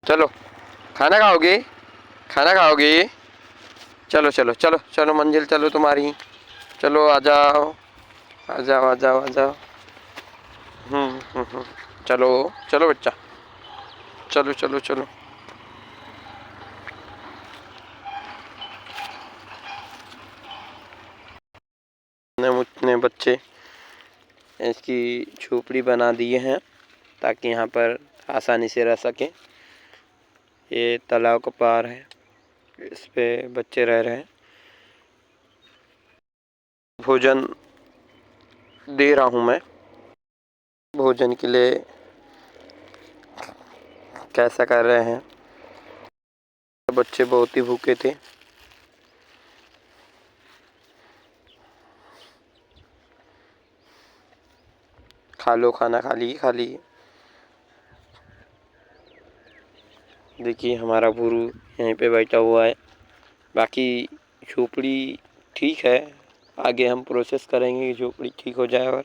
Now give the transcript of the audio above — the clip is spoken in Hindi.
चलो खाना खाओगे, खाना खाओगे? चलो चलो चलो चलो मंजिल चलो तुम्हारी। चलो आ जाओ आ जाओ आ जाओ आ जाओ। चलो चलो बच्चा, चलो चलो चलो। मुझने बच्चे इसकी झोपड़ी बना दिए हैं ताकि यहाँ पर आसानी से रह सकें। ये तालाब का पार है, इस पे बच्चे रह रहे हैं। भोजन दे रहा हूँ मैं। भोजन के लिए कैसा कर रहे हैं? बच्चे बहुत ही भूखे थे। खा लो खाना, खा ली खा ली। देखिए हमारा गुरु यहीं पे बैठा हुआ है। बाकी झोपड़ी ठीक है, आगे हम प्रोसेस करेंगे कि झोपड़ी ठीक हो जाए और